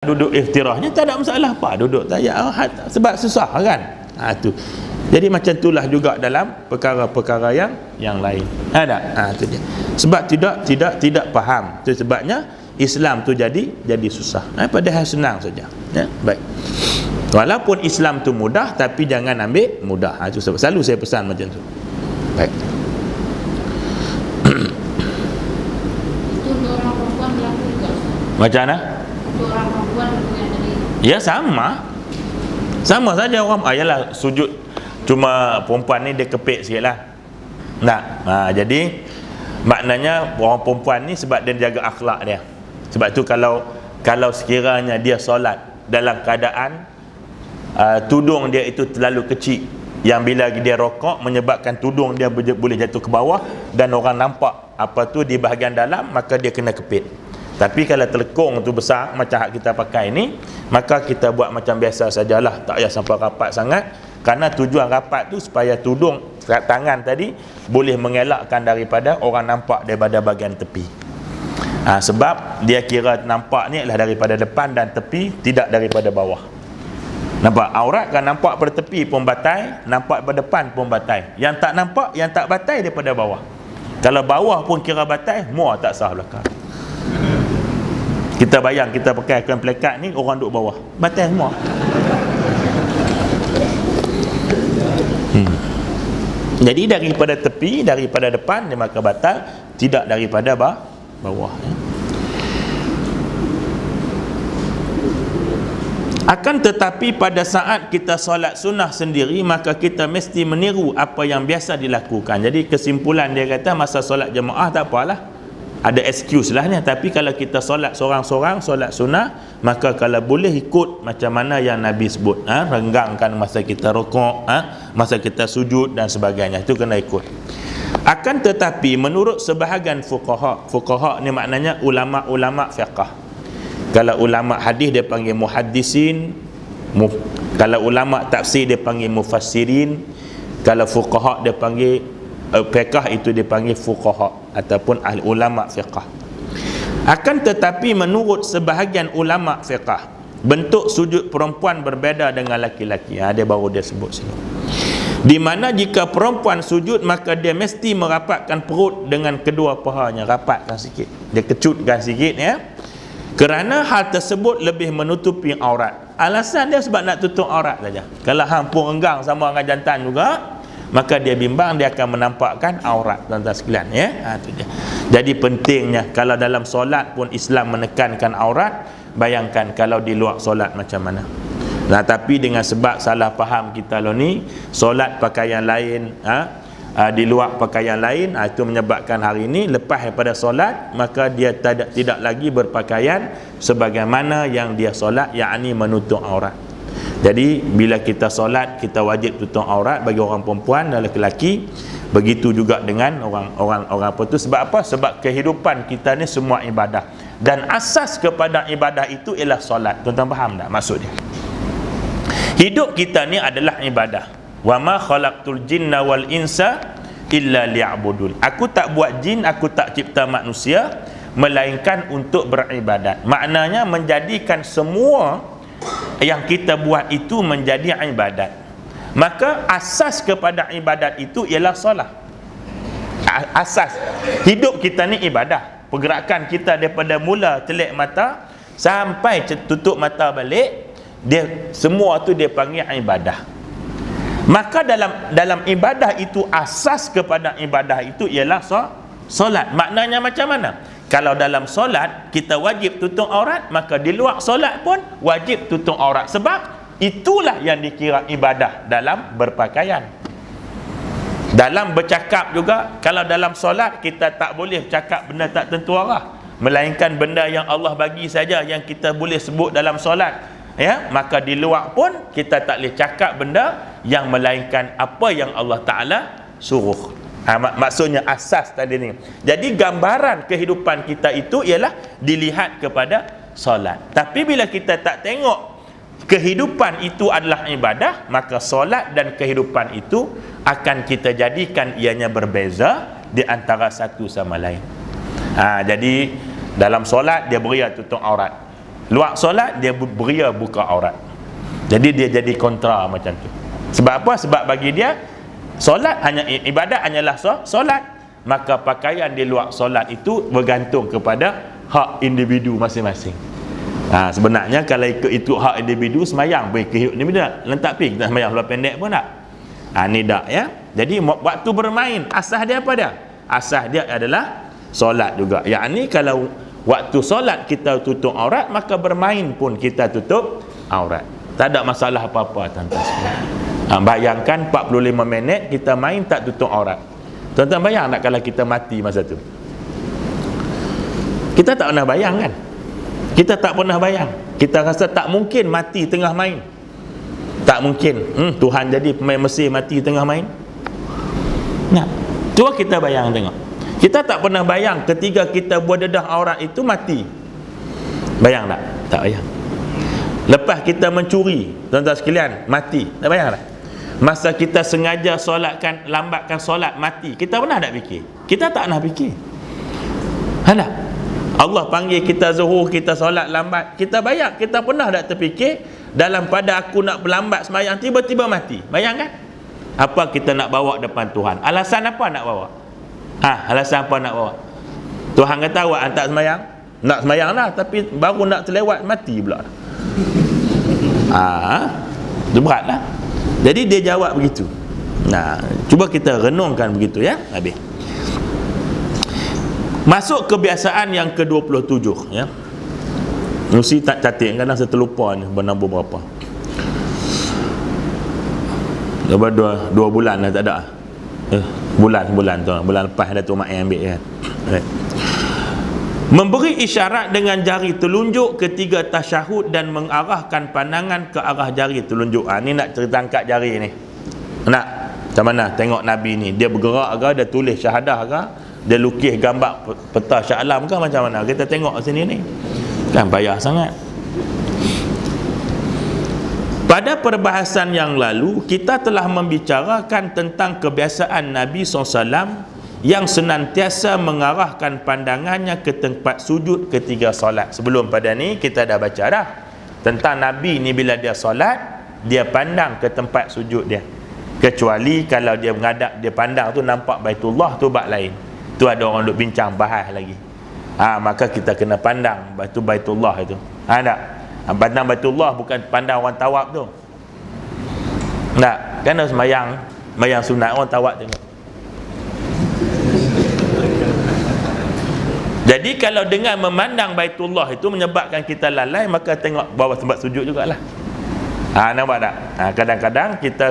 duduk iftirahnya tak ada masalah apa, duduk tayat sebab susah kan. Tu. Jadi macam itulah juga dalam perkara-perkara yang lain. Ada. Tu dia. Sebab tidak faham. Tu sebabnya Islam tu jadi susah. Padahal senang saja. Ya, baik. Walaupun Islam tu mudah, tapi jangan ambil mudah. Itu sebab selalu saya pesan macam tu. Baik. Macam mana? Ya sama saja orang. Yalah sujud, cuma perempuan ni dia kepek sikit lah. Jadi maknanya orang perempuan ni sebab dia jaga akhlak dia. Sebab tu kalau sekiranya dia solat dalam keadaan tudung dia itu terlalu kecil, yang bila dia rokok menyebabkan tudung dia boleh jatuh ke bawah dan orang nampak apa tu di bahagian dalam, maka dia kena kepit. Tapi kalau telekung tu besar macam hak kita pakai ni, maka kita buat macam biasa sajalah, tak payah sampai rapat sangat. Kerana tujuan rapat tu supaya tudung tangan tadi boleh mengelakkan daripada orang nampak daripada bahagian tepi. Sebab dia kira nampak ni adalah daripada depan dan tepi, tidak daripada bawah. Nampak? Aurat kan nampak pada tepi pun batai, nampak pada depan pun batai. Yang tak nampak, yang tak batai daripada bawah. Kalau bawah pun kira batai, muar tak sah belakang. Kita bayang kita pakai kain plekat ni, orang duduk bawah, batal semua. Jadi daripada tepi, daripada depan dia maka batal, tidak daripada bawah. Akan tetapi pada saat kita solat sunnah sendiri, maka kita mesti meniru apa yang biasa dilakukan. Jadi kesimpulan dia kata masa solat jemaah tak apalah, ada excuse lah ni. Tapi kalau kita solat sorang-sorang, solat sunnah, maka kalau boleh ikut macam mana yang Nabi sebut, renggangkan masa kita rukuk, masa kita sujud dan sebagainya, itu kena ikut. Akan tetapi menurut sebahagian fuqaha ni maknanya ulama-ulama fiqh. Kalau ulama hadis dia panggil muhaddisin, kalau ulama tafsir dia panggil mufassirin, kalau fuqaha dia panggil fiqh itu dipanggil fuqaha ataupun ahli ulama fiqh. Akan tetapi menurut sebahagian ulama fiqh, bentuk sujud perempuan berbeza dengan laki-laki. Dia baru dia sebut sini. Di mana jika perempuan sujud, maka dia mesti merapatkan perut dengan kedua pahanya, rapatkan sikit. Dia kecutkan sikit ya. Kerana hal tersebut lebih menutupi aurat. Alasan dia sebab nak tutup aurat saja. Kalau hang pun renggang sama dengan jantan juga, maka dia bimbang dia akan menampakkan aurat, tuan-tuan sekalian ya. Itu dia. Jadi pentingnya kalau dalam solat pun Islam menekankan aurat, bayangkan kalau di luar solat macam mana. Tapi dengan sebab salah faham kita ni, solat pakaian lain, di luar pakaian lain, itu menyebabkan hari ini lepas daripada solat maka dia tidak lagi berpakaian sebagaimana yang dia solat, yakni menutup aurat. Jadi bila kita solat, kita wajib tutup aurat bagi orang perempuan dan lelaki. Begitu juga dengan orang apa tu. Sebab apa? Sebab kehidupan kita ni semua ibadah, dan asas kepada ibadah itu ialah solat. Tuan-tuan faham tak maksud dia? Hidup kita ni adalah ibadah. Wa ma khalaqtul jinna wal insa illa liya'budun. Aku tak buat jin, aku tak cipta manusia melainkan untuk beribadat. Maknanya menjadikan semua yang kita buat itu menjadi ibadat. Maka asas kepada ibadat itu ialah solat. Asas hidup kita ni ibadah. Pergerakan kita daripada mula telik mata sampai tutup mata balik, dia semua tu dia panggil ibadah. Maka dalam ibadah itu, asas kepada ibadah itu ialah solat. Maknanya macam mana? Kalau dalam solat kita wajib tutup aurat, maka di luar solat pun wajib tutup aurat. Sebab itulah yang dikira ibadah dalam berpakaian. Dalam bercakap juga, kalau dalam solat kita tak boleh cakap benda tak tentu arah, melainkan benda yang Allah bagi saja yang kita boleh sebut dalam solat. Ya, maka di luar pun kita tak boleh cakap benda yang melainkan apa yang Allah Ta'ala suruh. Maksudnya asas tadi ni. Jadi gambaran kehidupan kita itu ialah dilihat kepada solat. Tapi bila kita tak tengok kehidupan itu adalah ibadah, maka solat dan kehidupan itu akan kita jadikan ianya berbeza di antara satu sama lain. Jadi dalam solat dia beri tutup aurat. luar solat dia beria buka aurat. Jadi dia jadi kontra macam tu. Sebab apa? Sebab bagi dia solat hanya ibadat hanyalah solat, maka pakaian di luar solat itu bergantung kepada hak individu masing-masing. Sebenarnya kalau ikut hak individu, semayang boleh ikut individu, lentak pergi kita semayang seluar pendek pun tak. Ni tak ya. Jadi waktu bermain asas dia apa dia? Asas dia adalah solat juga. Yang ni kalau waktu solat kita tutup aurat, maka bermain pun kita tutup aurat. Tak ada masalah apa-apa tuan-tuan sekalian. Bayangkan 45 minit kita main tak tutup aurat. Tuan-tuan bayang tak kalau kita mati masa tu? Kita tak pernah bayang kan? Kita tak pernah bayang. Kita rasa tak mungkin mati tengah main. Tak mungkin. Tuhan jadi pemain Mesir mati tengah main. Nah, cuba kita bayang tengok. Kita tak pernah bayang ketika kita berdedah aurat itu mati. Bayang tak? Tak bayang. Lepas kita mencuri, tuan-tuan sekalian, mati. Tak bayang tak? Masa kita sengaja lambatkan solat, mati. Kita pernah tak fikir? Kita tak pernah fikir. Ada. Allah panggil kita zuhur, kita solat lambat. Kita bayang, kita pernah tak terfikir dalam pada aku nak berlambat semayang, tiba-tiba mati. Bayangkan? Apa kita nak bawa depan Tuhan? Alasan apa nak bawa? Alasan apa nak bawa? Tuhan kata awak tak semayang? Nak semayang lah, tapi baru nak terlewat mati pula. Itu berat lah. Jadi dia jawab begitu. Cuba kita renungkan begitu ya. Habis. Masuk kebiasaan yang ke-27 ya. Mesti tak catat, kadang saya terlupa ni bernombor berapa. Lepas 2 bulan dah tak ada. Bulan tu. Bulan lepas ada tu mak yang ambil kan. Right. Memberi isyarat dengan jari telunjuk ketika tasyahud dan mengarahkan pandangan ke arah jari telunjuk. Ni nak cerita angkat jari ni. Nak macam mana tengok Nabi ni, dia bergerak ke, dia tulis syahadah ke, dia lukis gambar peta Shah Alam ke, macam mana? Kita tengok sini ni. Kan payah sangat. Pada perbahasan yang lalu kita telah membicarakan tentang kebiasaan Nabi SAW yang senantiasa mengarahkan pandangannya ke tempat sujud ketika solat. Sebelum pada ni kita dah baca dah tentang Nabi ni, bila dia solat dia pandang ke tempat sujud dia, kecuali kalau dia menghadap, dia pandang tu nampak Baitullah, tu bab lain. Tu ada orang duk bincang bahas lagi. Maka kita kena pandang batu Baitullah itu. Tak? Pandang Baitullah bukan pandang orang tawaf tu. Tak? Kena semayang sunat orang tawaf tengok. Jadi kalau dengan memandang Baitullah itu menyebabkan kita lalai, maka tengok bawah tempat sujud jugalah. Nampak tak? Kadang-kadang kita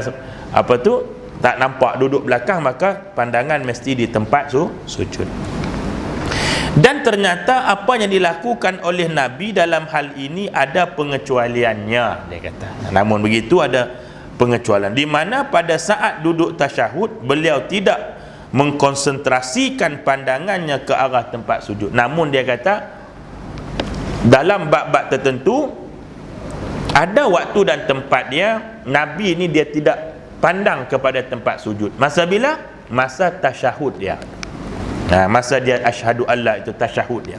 tak nampak duduk belakang, maka pandangan mesti di tempat sujud. Dan ternyata apa yang dilakukan oleh Nabi dalam hal ini ada pengecualiannya, dia kata. Namun begitu ada pengecualian, di mana pada saat duduk tasyahud beliau tidak mengkonsentrasikan pandangannya ke arah tempat sujud. Namun dia kata dalam bab-bab tertentu ada waktu dan tempat dia, Nabi ni dia tidak pandang kepada tempat sujud. Masa bila? Masa tasyahud dia. Masa dia asyhadu alla, itu tasyahud dia.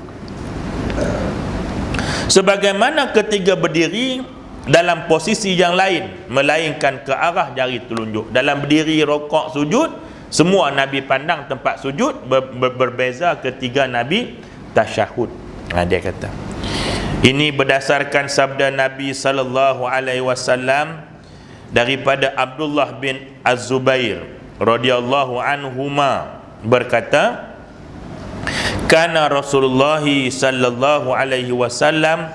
Sebagaimana ketika berdiri dalam posisi yang lain, melainkan ke arah jari telunjuk. Dalam berdiri, rokok, sujud, semua Nabi pandang tempat sujud. Berbeza ketika Nabi tasyahud. Dia kata ini berdasarkan sabda Nabi SAW daripada Abdullah bin Az-Zubair radhiyallahu anhuma berkata, kana Rasulullah sallallahu alaihi wasallam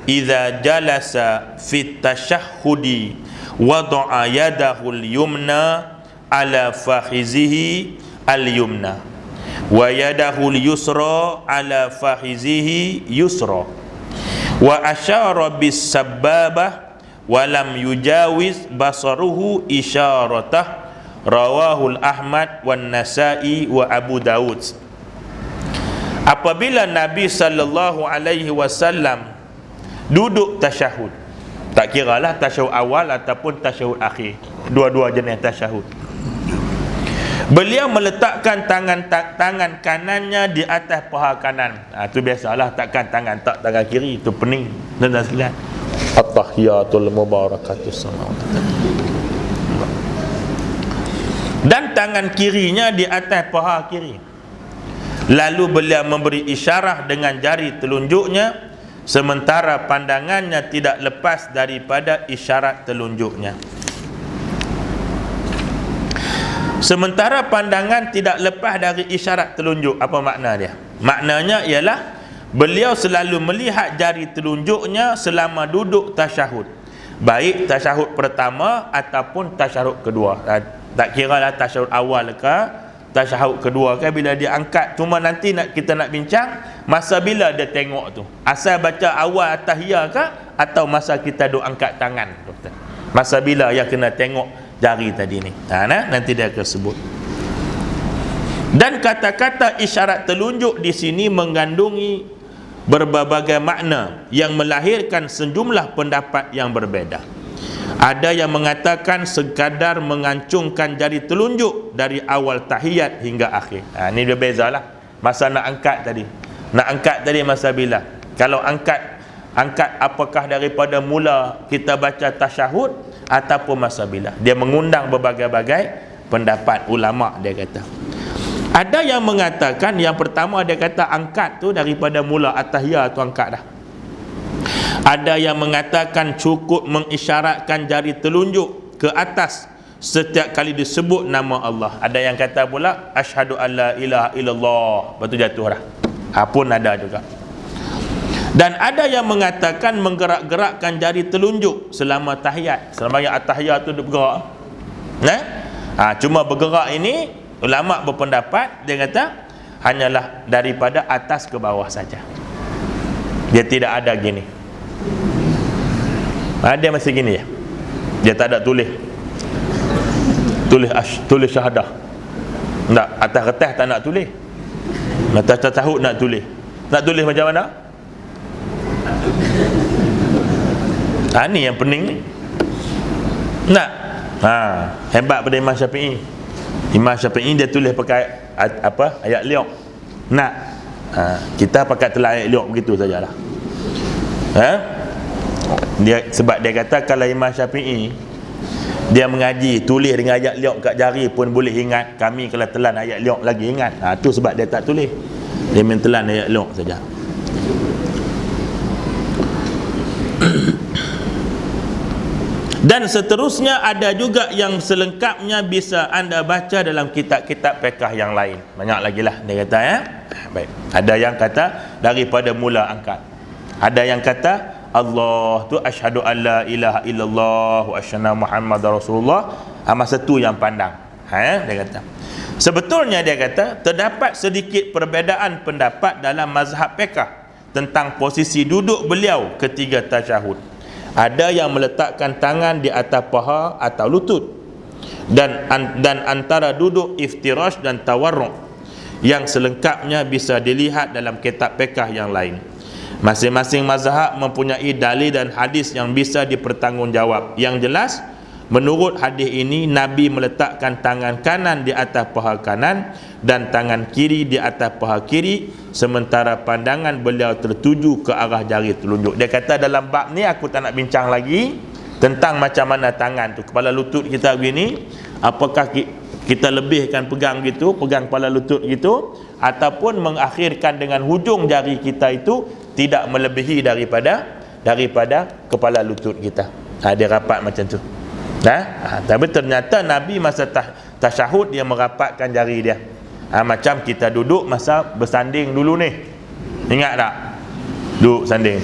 idza jalasa fit tasyahhudi wada'a yadahu al-yumna ala fakhizihi al-yumna wa yadahu al-yusra ala fakhizihi yusra wa asyara bis sababah wa lam yujawiz basaruhu isyaratah. Rawahul Ahmad wan Nasa'i wa Abu Daud. Apabila Nabi sallallahu alaihi wasallam duduk tasyahud, tak kiralah tasyahud awal ataupun tasyahud akhir, dua-dua jenis tasyahud, beliau meletakkan tangan kanannya di atas paha kanan. Itu biasalah, takkan tangan kiri, itu pening. dan sekalian, at-tahiyatul mubarakatus salawat. Dan tangan kirinya di atas paha kiri. Lalu beliau memberi isyarat dengan jari telunjuknya, sementara pandangannya tidak lepas daripada isyarat telunjuknya. Sementara pandangan tidak lepas dari isyarat telunjuk. Apa makna dia? Maknanya ialah beliau selalu melihat jari telunjuknya selama duduk tasyahud, baik tasyahud pertama ataupun tasyahud kedua. Tak kira lah tasyahud awal ke tasyahud kedua ke, bila dia angkat. Cuma nanti kita nak bincang masa bila dia tengok tu, asal baca awal tahiyah ke atau masa kita duk angkat tangan, doktor? Masa bila yang kena tengok jari tadi ni, nanti dia akan sebut. Dan kata-kata isyarat telunjuk di sini mengandungi berbagai makna yang melahirkan sejumlah pendapat yang berbeza. Ada yang mengatakan sekadar mengancungkan jari telunjuk dari awal tahiyat hingga akhir. Ini dia bezalah masa nak angkat tadi. Nak angkat tadi masa bila? Kalau angkat apakah daripada mula kita baca tasyahud ataupun masa bila? Dia mengundang berbagai-bagai pendapat ulama, dia kata. Ada yang mengatakan yang pertama, dia kata angkat tu daripada mula at-tahiyah tu angkat dah. Ada yang mengatakan cukup mengisyaratkan jari telunjuk ke atas setiap kali disebut nama Allah. Ada yang kata pula asyhadu alla ilaha illallah, lepas tu jatuh dah. Pun ada juga. Dan ada yang mengatakan menggerak-gerakkan jari telunjuk selama tahiyat. Selama yang at-tahiyat tu dia bergerak. Cuma bergerak ini ulama berpendapat, dia kata hanyalah daripada atas ke bawah saja. Dia tidak ada gini. Dia masih gini ya. Dia tak ada tulis syahadah. Tak, atas kertas tak nak tulis. Atas tasyahud nak tulis. Nak tulis macam mana? Ni yang pening ni. Nak. Hebat pada Imam Syafi'i. Imam Syafi'i dia tulis pakai ayat liok. Nak. Kita pakai telah ayat liok begitu sajalah. Sebab dia kata kalau Imam Syafi'i dia mengaji tulis dengan ayat liok kat jari pun boleh ingat, kami kalau telan ayat liok lagi ingat. Tu sebab dia tak tulis. Dia main telan ayat liok saja. Dan seterusnya ada juga yang selengkapnya bisa anda baca dalam kitab-kitab fiqh yang lain. Banyak lagi lah dia kata ya. Baik. Ada yang kata daripada mula angkat. Ada yang kata Allah tu asyhadu alla ilaha illallah wa asyhadu Muhammadar Rasulullah. Masa tu yang pandang. Dia kata. Sebetulnya dia kata terdapat sedikit perbezaan pendapat dalam mazhab fiqh tentang posisi duduk beliau ketika tasyahud. Ada yang meletakkan tangan di atas paha atau lutut, dan antara duduk iftirash dan tawarruk yang selengkapnya bisa dilihat dalam kitab fiqh yang lain. Masing-masing mazhab mempunyai dalil dan hadis yang bisa dipertanggungjawab. Yang jelas, menurut hadis ini Nabi meletakkan tangan kanan di atas paha kanan dan tangan kiri di atas paha kiri, sementara pandangan beliau tertuju ke arah jari telunjuk. Dia kata dalam bab ni aku tak nak bincang lagi tentang macam mana tangan tu, kepala lutut kita begini, apakah kita lebihkan pegang gitu, pegang kepala lutut gitu, ataupun mengakhirkan dengan hujung jari kita itu tidak melebihi daripada kepala lutut kita. Dia rapat macam tu. Tapi ternyata Nabi masa tasyahud dia merapatkan jari dia. Macam kita duduk masa bersanding dulu ni. Ingat tak? Duduk sanding.